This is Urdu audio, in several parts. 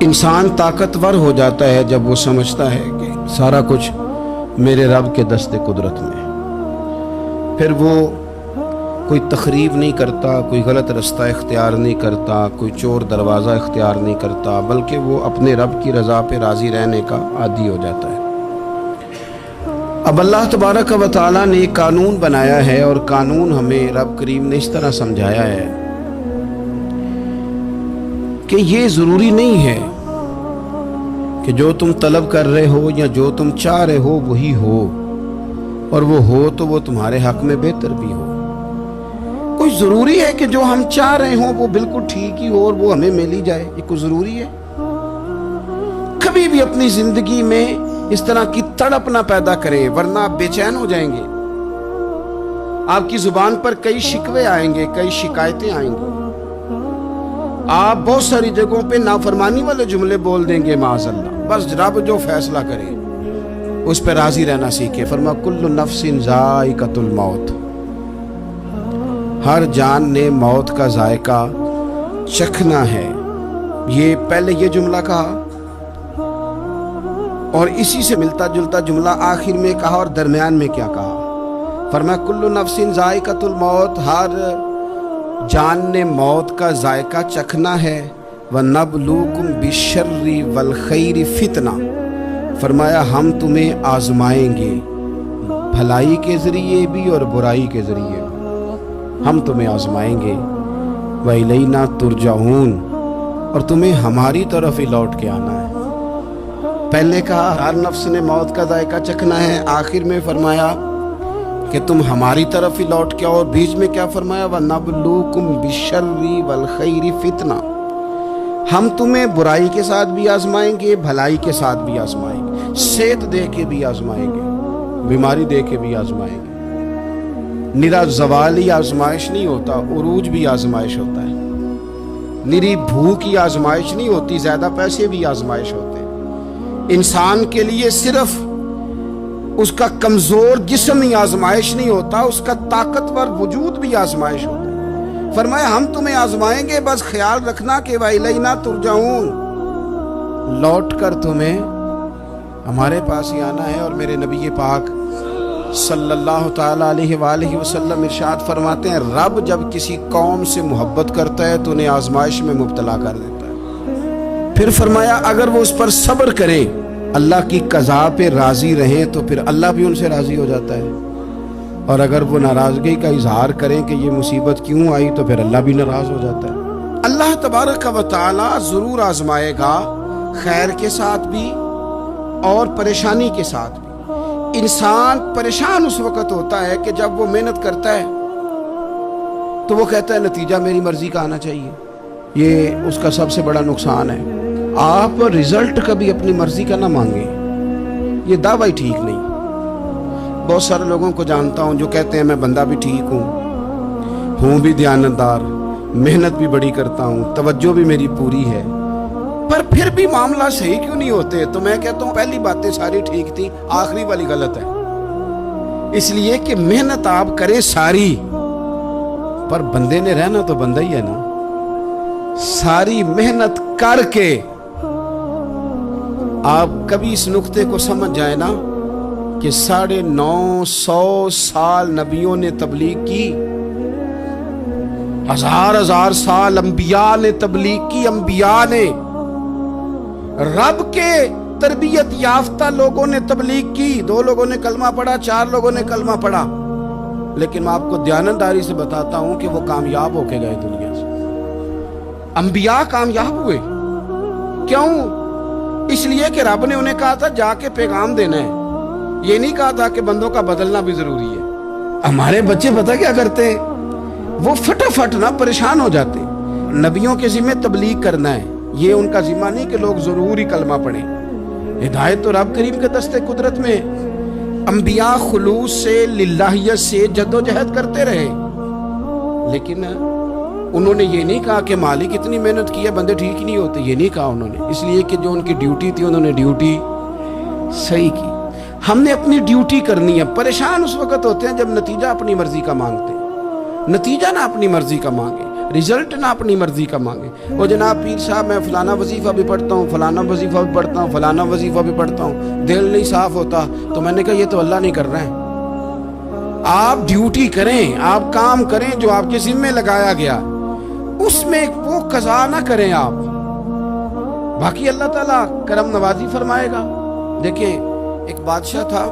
انسان طاقتور ہو جاتا ہے جب وہ سمجھتا ہے کہ سارا کچھ میرے رب کے دست قدرت میں۔ پھر وہ کوئی تخریب نہیں کرتا، کوئی غلط رستہ اختیار نہیں کرتا، کوئی چور دروازہ اختیار نہیں کرتا، بلکہ وہ اپنے رب کی رضا پہ راضی رہنے کا عادی ہو جاتا ہے۔ اب اللہ تبارک و تعالیٰ نے ایک قانون بنایا ہے، اور قانون ہمیں رب کریم نے اس طرح سمجھایا ہے کہ یہ ضروری نہیں ہے کہ جو تم طلب کر رہے ہو یا جو تم چاہ رہے ہو وہی ہو، اور وہ ہو تو وہ تمہارے حق میں بہتر بھی ہو۔ کوئی ضروری ہے کہ جو ہم چاہ رہے ہوں وہ بالکل ٹھیک ہی ہو اور وہ ہمیں مل ہی جائے؟ یہ کوئی ضروری ہے؟ کبھی بھی اپنی زندگی میں اس طرح کی تڑپ نہ پیدا کریں، ورنہ آپ بے چین ہو جائیں گے۔ آپ کی زبان پر کئی شکوے آئیں گے، کئی شکایتیں آئیں گی، آپ بہت ساری جگہوں پہ نافرمانی والے جملے بول دیں گے معاذ اللہ۔ بس رب جو فیصلہ کرے اس پہ راضی رہنا سیکھے۔ فرما کل نفس ذائقۃ الموت، ہر جان نے موت کا ذائقہ چکھنا ہے۔ یہ پہلے یہ جملہ کہا، اور اسی سے ملتا جلتا جملہ آخر میں کہا، اور درمیان میں کیا کہا؟ فرمایا کل نفس ذائقۃ الموت، ہر جان نے موت کا ذائقہ چکھنا ہے۔ وَنَبْلُوكُمْ بِالشَّرِّ وَالْخَيْرِ فِتْنَةً، فرمایا ہم تمہیں آزمائیں گے، بھلائی کے ذریعے بھی اور برائی کے ذریعے بھی ہم تمہیں آزمائیں گے۔ وَإِلَيْنَا تُرْجَعُونَ، اور تمہیں ہماری طرف ہی لوٹ کے آنا ہے۔ پہلے کہا ہر نفس نے موت کا ذائقہ چکھنا ہے، آخر میں فرمایا کہ تم ہماری طرف ہی لوٹ کے آؤ، اور بیچ میں کیا فرمایا؟ وَنَبْلُوكُمْ بِالشَّرِّ وَالْخَيْرِ فِتْنَةً، ہم تمہیں برائی کے ساتھ بھی آزمائیں گے، بھلائی کے ساتھ بھی آزمائیں گے، صحت دے کے بھی آزمائیں گے، بیماری دے کے بھی آزمائیں گے۔ نرا زوالی آزمائش نہیں ہوتا، عروج بھی آزمائش ہوتا ہے۔ نری بھوک کی آزمائش نہیں ہوتی، زیادہ پیسے بھی آزمائش ہوتے ہیں۔ انسان کے لیے صرف اس کا کمزور جسم ہی آزمائش نہیں ہوتا، اس کا طاقتور وجود بھی آزمائش ہوتا ہے۔ فرمایا ہم تمہیں آزمائیں گے، بس خیال رکھنا کہ وَإِلَيْنَا تُرْجَعُونَ، لوٹ کر تمہیں ہمارے پاس ہی آنا ہے۔ اور میرے نبی پاک صلی اللہ تعالیٰ علیہ وآلہ وسلم ارشاد فرماتے ہیں، رب جب کسی قوم سے محبت کرتا ہے تو انہیں آزمائش میں مبتلا کر دیتا ہے۔ پھر فرمایا اگر وہ اس پر صبر کریں، اللہ کی قضا پہ راضی رہیں، تو پھر اللہ بھی ان سے راضی ہو جاتا ہے، اور اگر وہ ناراضگی کا اظہار کریں کہ یہ مصیبت کیوں آئی، تو پھر اللہ بھی ناراض ہو جاتا ہے۔ اللہ تبارک و تعالیٰ ضرور آزمائے گا، خیر کے ساتھ بھی اور پریشانی کے ساتھ بھی۔ انسان پریشان اس وقت ہوتا ہے کہ جب وہ محنت کرتا ہے تو وہ کہتا ہے نتیجہ میری مرضی کا آنا چاہیے، یہ اس کا سب سے بڑا نقصان ہے۔ آپ رزلٹ کبھی اپنی مرضی کا نہ مانگیں، یہ دعویٰ ٹھیک نہیں۔ بہت سارے لوگوں کو جانتا ہوں جو کہتے ہیں میں بندہ بھی ٹھیک ہوں بھی دیانتدار، محنت بھی بڑی کرتا ہوں، توجہ بھی میری پوری ہے، پر پھر بھی معاملہ صحیح کیوں نہیں ہوتے؟ تو میں کہتا ہوں پہلی باتیں ساری ٹھیک تھی، آخری والی غلط ہے۔ اس لیے کہ محنت آپ کریں ساری، پر بندے نے رہنا تو بندہ ہی ہے نا۔ ساری محنت کر کے آپ کبھی اس نقطے کو سمجھ جائیں نا کہ 950 سال نبیوں نے تبلیغ کی، ہزار سال انبیاء نے تبلیغ کی، انبیاء نے، رب کے تربیت یافتہ لوگوں نے تبلیغ کی، 2 لوگوں نے کلمہ پڑھا، 4 لوگوں نے کلمہ پڑھا، لیکن میں آپ کو دیانتداری سے بتاتا ہوں کہ وہ کامیاب ہو کے گئے دنیا سے۔ انبیاء کامیاب ہوئے، کیوں؟ اس لیے کہ رب نے انہیں کہا تھا جا کے پیغام دینا ہے، یہ نہیں کہا تھا کہ بندوں کا بدلنا بھی ضروری ہے۔ ہمارے بچے پتہ کیا کرتے ہیں؟ وہ فٹافٹ نہ پریشان ہو جاتے۔ نبیوں کے ذمہ تبلیغ کرنا ہے، یہ ان کا ذمہ نہیں کہ لوگ ضرور ہی کلمہ پڑھیں۔ ہدایت تو رب کریم کے دست قدرت میں۔ انبیاء خلوص سے، للہیت سے جد و جہد کرتے رہے، لیکن انہوں نے یہ نہیں کہا کہ مالک اتنی محنت کی ہے بندے ٹھیک ہی نہیں ہوتے، یہ نہیں کہا انہوں نے، اس لیے کہ جو ان کی ڈیوٹی تھی انہوں نے ڈیوٹی صحیح کی۔ ہم نے اپنی ڈیوٹی کرنی ہے. پریشان اس وقت ہوتے ہیں جب نتیجہ اپنی مرضی کا مانگتے ہیں. نتیجہ نہ اپنی مرضی کا مانگے, رزلٹ نہ اپنی مرضی کا مانگے. وہ جناب پیر صاحب میں فلانا وظیفہ بھی پڑھتا ہوں, فلانا وظیفہ بھی پڑھتا ہوں, فلانا وظیفہ بھی پڑھتا ہوں, دل نہیں صاف ہوتا. تو میں نے کہا یہ تو اللہ نہیں کر رہا ہے. آپ ڈیوٹی کریں, آپ کام کریں جو آپ کے ذمے لگایا گیا, اس میں وہ قضا نہ کریں آپ. باقی اللہ تعالیٰ کرم نوازی فرمائے گا. دیکھیں ایک بادشاہ تھا,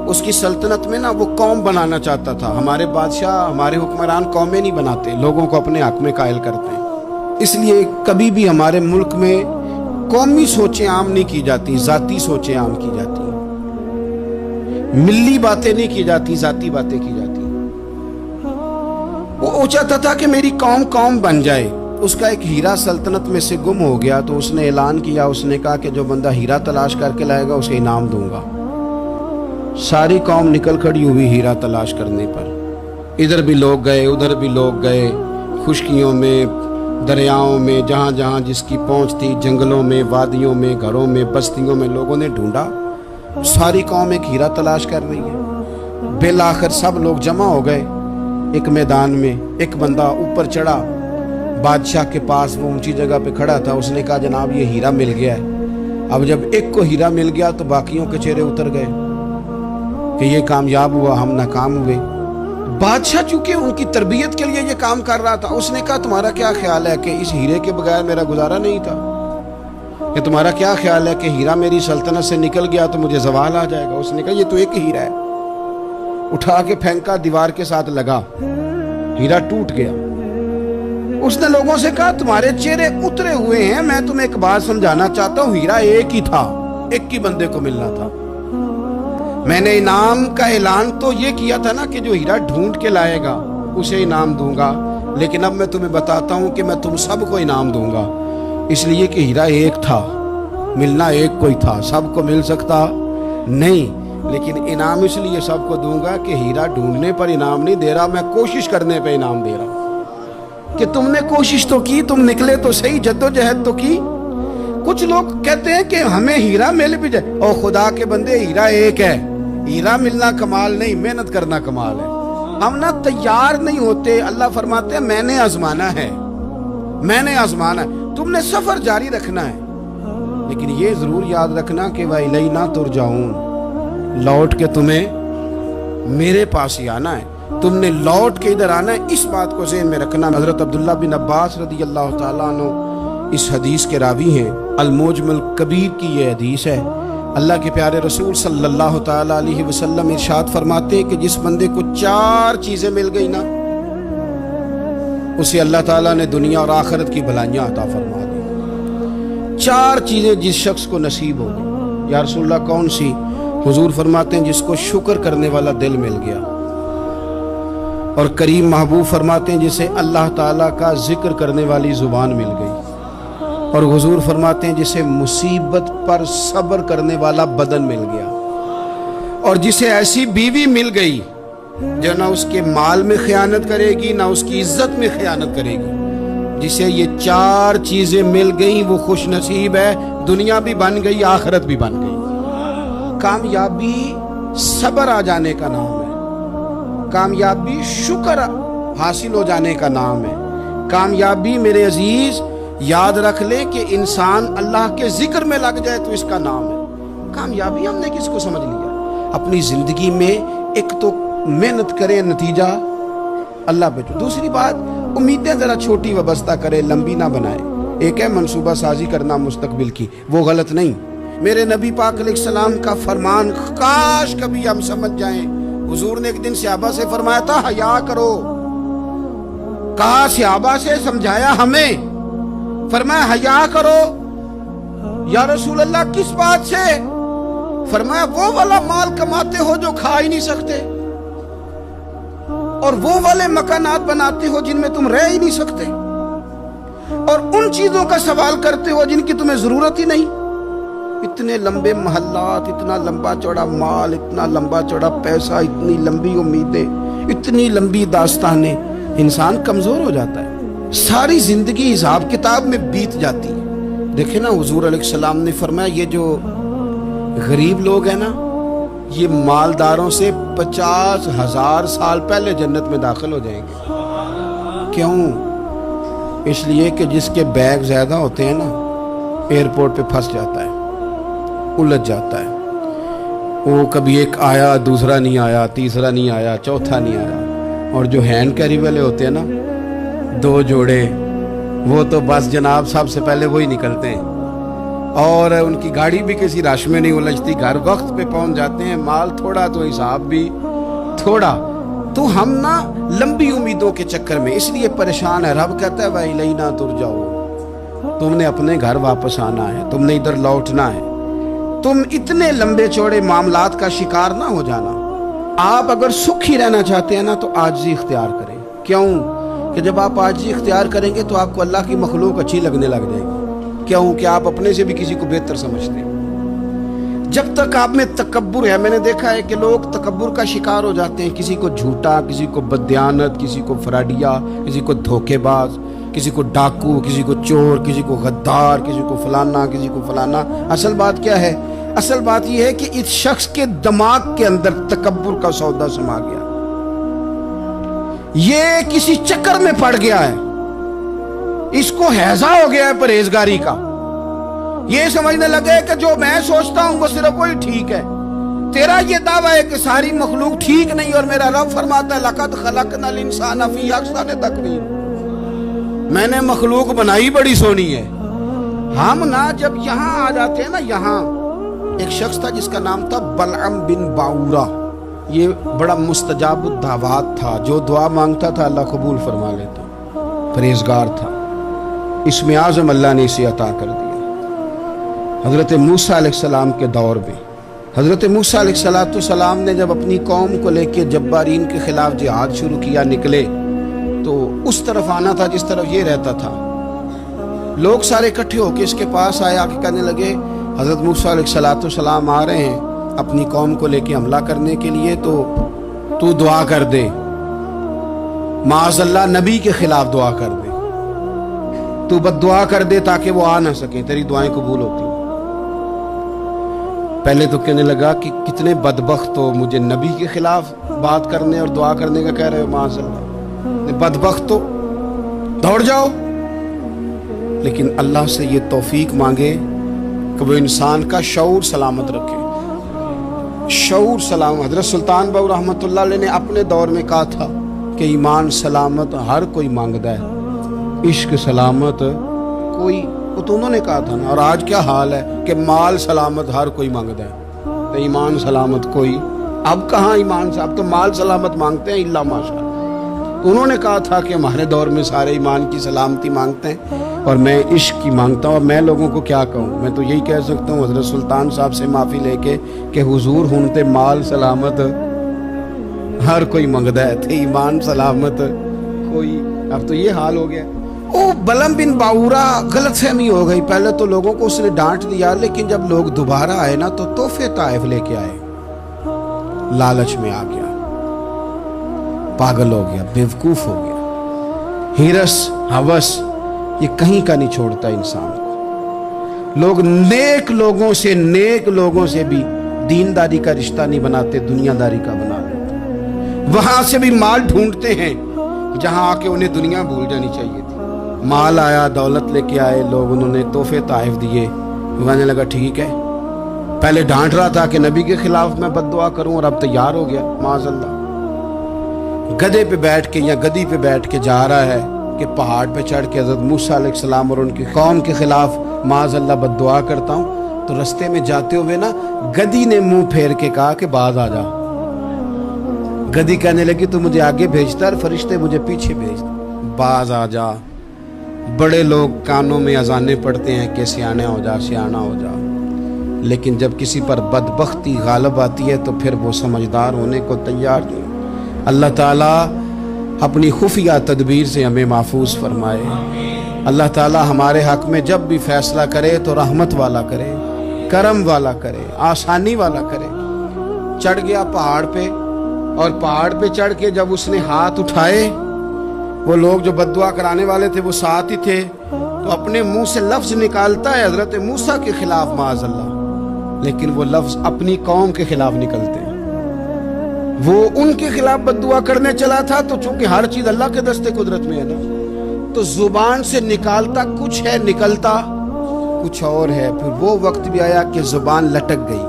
اس کی سلطنت میں نا وہ قوم بنانا چاہتا تھا. ہمارے بادشاہ, ہمارے حکمران قومیں نہیں بناتے, لوگوں کو اپنے حق میں قائل کرتے ہیں. اس لیے کبھی بھی ہمارے ملک میں قومی سوچیں عام نہیں کی جاتی, ذاتی سوچیں عام کی جاتی ہیں. ملی باتیں نہیں کی جاتی, ذاتی باتیں کی جاتی ہیں. وہ چاہتا تھا کہ میری قوم بن جائے. اس کا ایک ہیرا سلطنت میں سے گم ہو گیا, تو اس نے اعلان کیا, اس نے کہا کہ جو بندہ ہیرا تلاش کر کے لائے گا اسے انعام دوں گا. ساری قوم نکل کھڑی ہوئی ہیرا تلاش کرنے پر. ادھر بھی لوگ گئے, ادھر بھی لوگ گئے, خشکیوں میں, دریاؤں میں, جہاں جہاں جس کی پہنچ تھی, جنگلوں میں, وادیوں میں, گھروں میں, بستیوں میں لوگوں نے ڈھونڈا. ساری قوم ایک ہیرا تلاش کر رہی ہے. بالآخر سب لوگ جمع ہو گئے ایک میدان میں. ایک بندہ اوپر چڑھا, بادشاہ کے پاس, وہ اونچی جگہ پہ کھڑا تھا. اس نے کہا جناب یہ ہیرا مل گیا ہے. اب جب ایک کو ہیرا مل گیا تو باقیوں کے چہرے اتر گئے کہ یہ کامیاب ہوا, ہم ناکام ہوئے. بادشاہ چونکہ ان کی تربیت کے لیے یہ کام کر رہا تھا, اس نے کہا تمہارا کیا خیال ہے کہ اس ہیرے کے بغیر میرا گزارا نہیں تھا, کہ تمہارا کیا خیال ہے کہ ہیرا میری سلطنت سے نکل گیا تو مجھے زوال آ جائے گا. اس نے کہا یہ تو ایک ہیرا ہے. اٹھا کے پھینکا, دیوار کے ساتھ لگا, ہیرا ٹوٹ گیا. اس نے لوگوں سے کہا تمہارے چہرے اترے ہوئے ہیں, میں تمہیں ایک بات سمجھانا چاہتا ہوں, ہیرا ایک ہی تھا, ایک ہی بندے کو ملنا تھا. میں نے انعام کا اعلان تو یہ کیا تھا نا کہ جو ہیرا ڈھونڈ کے لائے گا اسے انعام دوں گا, لیکن اب میں تمہیں بتاتا ہوں کہ میں تم سب کو انعام دوں گا. اس لیے کہ ہیرا ایک تھا, ملنا ایک کو ہی تھا, سب کو مل سکتا نہیں, لیکن انعام اس لیے سب کو دوں گا کہ ہیرا ڈھونڈنے پر انعام نہیں دے رہا, میں کوشش کرنے پہ انعام دے رہا ہوں کہ تم نے کوشش تو کی, تم نکلے تو صحیح, جدوجہد تو کی. کچھ لوگ کہتے ہیں کہ ہمیں ہیرا مل بھی جائے, اور خدا کے بندے ہیرا ایک ہے. ہیرا ملنا کمال نہیں, محنت کرنا کمال ہے. ہم نہ تیار نہیں ہوتے. اللہ فرماتے ہیں میں نے آزمانا ہے, میں نے آزمانا ہے. تم نے سفر جاری رکھنا ہے, لیکن یہ ضرور یاد رکھنا کہ وَإِلَيْنَا تُرْجَعُونَ, لوٹ کے تمہیں میرے پاس ہی آنا ہے, تم نے لوٹ کے ادھر آنا ہے. اس بات کو ذہن میں رکھنا. حضرت عبداللہ بن عباس رضی اللہ تعالیٰ عنہ اس حدیث کے راوی ہیں. الموجم الکبیر کی یہ حدیث ہے. اللہ کے پیارے رسول صلی اللہ تعالیٰ علیہ وسلم ارشاد فرماتے ہیں کہ جس بندے کو 4 چیزیں مل گئی نا, اسے اللہ تعالیٰ نے دنیا اور آخرت کی بھلائیاں عطا فرما دی. 4 چیزیں جس شخص کو نصیب ہو گئی. یا رسول اللہ کون سی؟ حضور فرماتے ہیں جس کو شکر کرنے والا دل مل گیا, اور کریم محبوب فرماتے ہیں جسے اللہ تعالیٰ کا ذکر کرنے والی زبان مل گئی, اور حضور فرماتے ہیں جسے مصیبت پر صبر کرنے والا بدن مل گیا, اور جسے ایسی بیوی مل گئی جو نہ اس کے مال میں خیانت کرے گی, نہ اس کی عزت میں خیانت کرے گی. جسے یہ 4 چیزیں مل گئیں وہ خوش نصیب ہے. دنیا بھی بن گئی, آخرت بھی بن گئی. کامیابی صبر آ جانے کا نام ہے, کامیابی شکر حاصل ہو جانے کا نام ہے. کامیابی میرے عزیز یاد رکھ لے کہ انسان اللہ کے ذکر میں لگ جائے تو اس کا نام ہے کامیابی. ہم نے کس کو سمجھ لیا؟ اپنی زندگی میں ایک تو محنت کریں, نتیجہ اللہ پہ. دوسری بات, امیدیں ذرا چھوٹی وابستہ کرے, لمبی نہ بنائے. ایک ہے منصوبہ سازی کرنا مستقبل کی, وہ غلط نہیں. میرے نبی پاک علیہ السلام کا فرمان کاش کبھی ہم سمجھ جائیں. حضور نے ایک دن صحابہ سے فرمایا تھا حیا کرو. کہا صحابہ سے, سمجھایا ہمیں, فرمایا حیا کرو. یا رسول اللہ کس بات سے؟ فرمایا وہ والا مال کماتے ہو جو کھا ہی نہیں سکتے, اور وہ والے مکانات بناتے ہو جن میں تم رہ ہی نہیں سکتے, اور ان چیزوں کا سوال کرتے ہو جن کی تمہیں ضرورت ہی نہیں. اتنے لمبے محلات, اتنا لمبا چوڑا مال, اتنا لمبا چوڑا پیسہ, اتنی لمبی امیدیں, اتنی لمبی داستانیں, انسان کمزور ہو جاتا ہے. ساری زندگی حساب کتاب میں بیت جاتی ہے. دیکھیں نا حضور علیہ السلام نے فرمایا غریب لوگ ہیں نا، یہ مالداروں سے 50,000 سال پہلے جنت میں داخل ہو جائیں گے۔ کیوں؟ اس لیے کہ جس کے بیگ زیادہ ہوتے ہیں نا، ایئرپورٹ پہ پھنس جاتا ہے، الجھ جاتا ہے۔ وہ کبھی ایک آیا، دوسرا نہیں آیا، تیسرا نہیں آیا، چوتھا نہیں آیا۔ اور جو ہینڈ کیری والے ہوتے ہیں نا، 2 جوڑے، وہ تو بس جناب سب سے پہلے وہی نکلتے ہیں، اور ان کی گاڑی بھی کسی رش میں نہیں الجھتی، گھر وقت پہ پہنچ جاتے ہیں۔ مال تھوڑا تو حساب بھی تھوڑا۔ تو ہم نا لمبی امیدوں کے چکر میں اس لیے پریشان ہے۔ رب کہتا ہے وَإِلَيْنَا تُرْجَعُونَ، تم نے اپنے گھر واپس آنا ہے، تم نے ادھر لوٹنا ہے۔ تم اتنے لمبے چوڑے معاملات کا شکار نہ ہو جانا۔ آپ اگر سکھی رہنا چاہتے ہیں نا تو عاجزی اختیار کریں۔ کیوں کہ جب آپ عاجزی اختیار کریں گے تو آپ کو اللہ کی مخلوق اچھی لگنے لگ جائے گی۔ کیوں کہ آپ اپنے سے بھی کسی کو بہتر سمجھتے ہیں۔ جب تک آپ میں تکبر ہے، میں نے دیکھا ہے کہ لوگ تکبر کا شکار ہو جاتے ہیں، کسی کو جھوٹا، کسی کو بددیانت، کسی کو فراڈیا، کسی کو دھوکے باز، کسی کو ڈاکو، کسی کو چور، کسی کو غدار، کسی کو فلانا، کسی کو فلانا۔ اصل بات کیا ہے؟ اصل بات یہ ہے کہ اس شخص کے دماغ کے اندر تکبر کا سودا سما گیا، یہ کسی چکر میں پڑ گیا ہے، اس کو ہیضہ ہو گیا ہے پرہیزگاری کا۔ یہ سمجھنے لگے کہ جو میں سوچتا ہوں وہ صرف وہی ٹھیک ہے۔ تیرا یہ دعویٰ ہے کہ ساری مخلوق ٹھیک نہیں، اور میرا رب فرماتا ہے لَقَدْ خَلَقْنَا الْإِنسَانَ فِي أَحْسَنِ تَقْوِيمٍ، میں نے مخلوق بنائی بڑی سونی ہے۔ ہم نا جب یہاں آ جاتے ہیں نا، یہاں ایک شخص تھا جس کا نام تھا بلعم بن باورہ، یہ بڑا مستجاب الدعوات تھا، جو دعا مانگتا تھا اللہ قبول فرما لیتا، پرہیزگار تھا۔ اسم اعظم اللہ نے اسے عطا کر دیا۔ حضرت موسیٰ علیہ السلام کے دور میں حضرت موسیٰ علیہ السلام نے جب اپنی قوم کو لے کے جبارین کے خلاف جہاد شروع کیا، نکلے تو اس طرف آنا تھا جس طرف یہ رہتا تھا۔ لوگ سارے اکٹھے ہو کے اس کے پاس آئے، آ کے کہنے لگے حضرت موسیٰ علیہ السلام آ رہے ہیں اپنی قوم کو لے کے حملہ کرنے کے لیے، تو دعا کر دے، معاذ اللہ نبی کے خلاف دعا کر دے، تو بد دعا کر دے تاکہ وہ آ نہ سکے، تیری دعائیں قبول ہوتی۔ پہلے تو کہنے لگا کہ کتنے بدبخت ہو، مجھے نبی کے خلاف بات کرنے اور دعا کرنے کا کہہ رہے ہو، معاذ اللہ، بدبخت ہو، دوڑ جاؤ۔ لیکن اللہ سے یہ توفیق مانگے کہ وہ انسان کا شعور سلامت رکھے، شعور سلام۔ حضرت سلطان باؤ رحمۃ اللہ علیہ نے اپنے دور میں کہا تھا کہ ایمان سلامت ہر کوئی مانگتا ہے، عشق سلامت کوئی، وہ تو انہوں نے کہا تھا نا۔ اور آج کیا حال ہے کہ مال سلامت ہر کوئی مانگتا ہے، تو ایمان سلامت کوئی۔ اب کہاں ایمان سے، اب تو مال سلامت مانگتے ہیں الا ماشاء اللہ۔ انہوں نے کہا تھا کہ ہمارے دور میں سارے ایمان کی سلامتی مانگتے ہیں اور میں عشق کی مانگتا ہوں۔ اور میں لوگوں کو کیا کہوں، میں تو یہی کہہ سکتا ہوں حضرت سلطان صاحب سے معافی لے کے کہ حضور ہونتے مال سلامت ہر کوئی منگتا ہے، تھے ایمان سلامت کوئی۔ اب تو یہ حال ہو گیا۔ او بلعم بن باورہ غلط فہمی ہو گئی، پہلے تو لوگوں کو اس نے ڈانٹ دیا، لیکن جب لوگ دوبارہ آئے نا تو تحفے طائف لے کے آئے، لالچ میں آ گیا، پاگل ہو گیا، بیوقوف ہو گیا۔ ہرس ہوس یہ کہیں کا نہیں چھوڑتا انسان کو۔ لوگ نیک لوگوں سے بھی دینداری کا رشتہ نہیں بناتے، دنیا داری کا بنا لیتے۔ وہاں سے بھی مال ڈھونڈتے ہیں جہاں آ کے انہیں دنیا بھول جانی چاہیے تھی۔ مال آیا، دولت لے کے آئے لوگ، انہوں نے تحفے طائف دیے۔ وہ کہنے لگا ٹھیک ہے، پہلے ڈانٹ رہا تھا کہ نبی کے خلاف میں بد دعا کروں، اور اب تیار ہو گیا معاذ اللہ۔ گدھے پہ بیٹھ کے یا گدی پہ بیٹھ کے جا رہا ہے کہ پہاڑ پہ چڑھ کے حضرت موسیٰ علیہ السلام اور ان کی قوم کے خلاف معاذ اللہ بد دعا کرتا ہوں۔ تو رستے میں جاتے ہوئے نا گدی نے منہ پھیر کے کہا کہ باز آ جا۔ گدی کہنے لگی تو مجھے آگے بھیجتا اور فرشتے مجھے پیچھے بھیجتا، باز آ جا۔ بڑے لوگ کانوں میں اذانیں پڑھتے ہیں کہ سیانا ہو جا، سیانا ہو جا، لیکن جب کسی پر بدبختی غالب آتی ہے تو پھر وہ سمجھدار ہونے کو تیار نہیں۔ اللہ تعالیٰ اپنی خفیہ تدبیر سے ہمیں محفوظ فرمائے۔ اللہ تعالیٰ ہمارے حق میں جب بھی فیصلہ کرے تو رحمت والا کرے، کرم والا کرے، آسانی والا کرے۔ چڑھ گیا پہاڑ پہ، اور پہاڑ پہ چڑھ کے جب اس نے ہاتھ اٹھائے، وہ لوگ جو بد دعا کرانے والے تھے وہ ساتھ ہی تھے، تو اپنے منہ سے لفظ نکالتا ہے حضرت موسیٰ کے خلاف معاذ اللہ، لیکن وہ لفظ اپنی قوم کے خلاف نکلتے ہیں. وہ ان کے خلاف بد دعا کرنے چلا تھا تو چونکہ ہر چیز اللہ کے دستے قدرت میں ہے نا، تو زبان سے نکالتا کچھ ہے، نکلتا کچھ اور ہے. پھر وہ وقت بھی آیا کہ زبان لٹک گئی،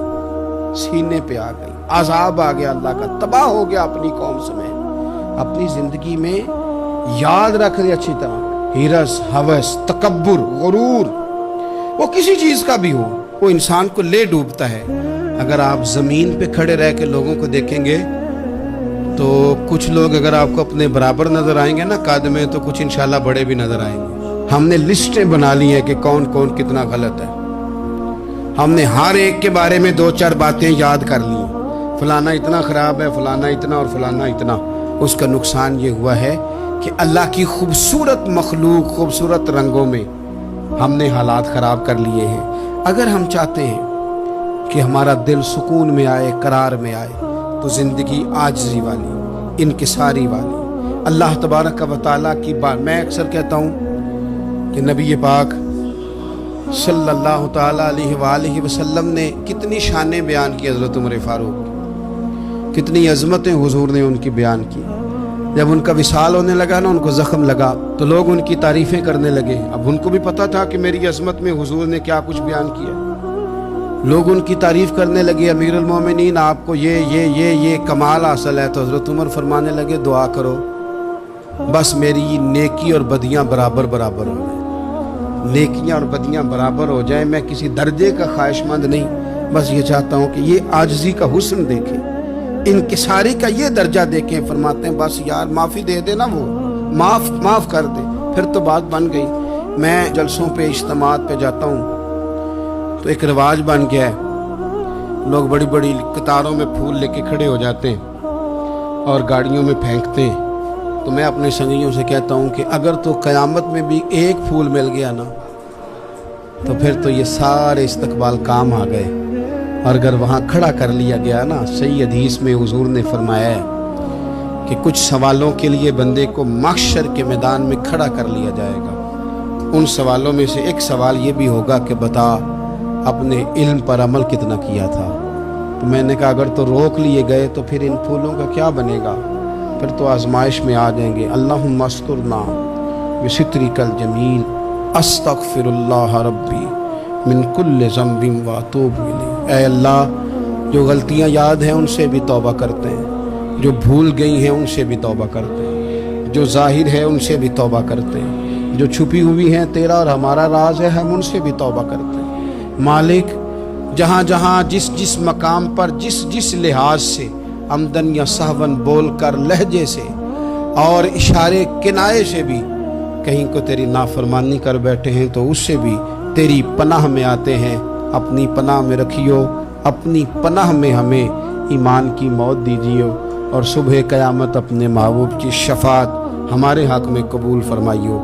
سینے پہ آ گئی، عذاب آ گیا اللہ کا، تباہ ہو گیا اپنی قوم سمیت. اپنی زندگی میں یاد رکھ لے اچھی طرح، ہرس، ہوس، تکبر، غرور، وہ کسی چیز کا بھی ہو، وہ انسان کو لے ڈوبتا ہے. اگر آپ زمین پہ کھڑے رہ کے لوگوں کو دیکھیں گے تو کچھ لوگ اگر آپ کو اپنے برابر نظر آئیں گے نا قد میں، تو کچھ انشاءاللہ بڑے بھی نظر آئیں گے. ہم نے لسٹیں بنا لی ہیں کہ کون کون کتنا غلط ہے. ہم نے ہر ایک کے بارے میں 2-4 باتیں یاد کر لی، فلانا اتنا خراب ہے، فلانا اتنا اور فلانا اتنا. اس کا نقصان یہ ہوا ہے کہ اللہ کی خوبصورت مخلوق، خوبصورت رنگوں میں ہم نے حالات خراب کر لیے ہیں. اگر ہم چاہتے ہیں کہ ہمارا دل سکون میں آئے، قرار میں آئے، تو زندگی عاجزی والی، انکساری والی، اللہ تبارک و تعالیٰ کی بات. میں اکثر کہتا ہوں کہ نبی پاک صلی اللہ تعالیٰ علیہ وآلہ وسلم نے کتنی شانیں بیان کی حضرت عمر فاروق، کتنی عظمتیں حضور نے ان کی بیان کی. جب ان کا وصال ہونے لگا نا، ان کو زخم لگا تو لوگ ان کی تعریفیں کرنے لگے. اب ان کو بھی پتا تھا کہ میری عظمت میں حضور نے کیا کچھ بیان کیا. لوگ ان کی تعریف کرنے لگے، امیر المومنین آپ کو یہ کمال حاصل ہے. تو حضرت عمر فرمانے لگے دعا کرو بس میری نیکی اور بدیاں برابر برابر ہو جائیں، نیکیاں اور بدیاں برابر ہو جائیں. میں کسی درجے کا خواہش مند نہیں، بس یہ چاہتا ہوں کہ یہ عاجزی کا حسن دیکھیں، انکساری کا یہ درجہ دیکھیں. فرماتے ہیں بس یار معافی دے دے نا، وہ معاف کر دے. پھر تو بات بن گئی. میں جلسوں پہ، اجتماعات پہ جاتا ہوں تو ایک رواج بن گیا ہے، لوگ بڑی بڑی قطاروں میں پھول لے کے کھڑے ہو جاتے ہیں اور گاڑیوں میں پھینکتے ہیں. تو میں اپنے سنگیوں سے کہتا ہوں کہ اگر تو قیامت میں بھی ایک پھول مل گیا نا تو پھر تو یہ سارے استقبال کام آ گئے. اور اگر وہاں کھڑا کر لیا گیا نا، صحیح حدیث میں حضور نے فرمایا ہے کہ کچھ سوالوں کے لیے بندے کو محشر کے میدان میں کھڑا کر لیا جائے گا. ان سوالوں میں سے ایک سوال یہ بھی ہوگا کہ بتا اپنے علم پر عمل کتنا کیا تھا. تو میں نے کہا اگر تو روک لیے گئے تو پھر ان پھولوں کا کیا بنے گا، پھر تو آزمائش میں آ جائیں گے. اللہم استرنا بسترک الجمیل استغفر اللہ ربی من کل ذنب واتوب الیہ. اے اللہ، جو غلطیاں یاد ہیں ان سے بھی توبہ کرتے ہیں، جو بھول گئی ہیں ان سے بھی توبہ کرتے ہیں، جو ظاہر ہے ان سے بھی توبہ کرتے ہیں، جو چھپی ہوئی ہیں تیرا اور ہمارا راز ہے ہم ان سے بھی توبہ کرتے ہیں. مالک، جہاں جہاں جس جس مقام پر جس جس لحاظ سے عمدن یا سہون بول کر، لہجے سے اور اشارے کنائے سے بھی کہیں کو تیری نافرمانی کر بیٹھے ہیں تو اس سے بھی تیری پناہ میں آتے ہیں. اپنی پناہ میں رکھیو، اپنی پناہ میں ہمیں ایمان کی موت دیجیو، اور صبح قیامت اپنے محبوب کی شفاعت ہمارے حق میں قبول فرمائیو.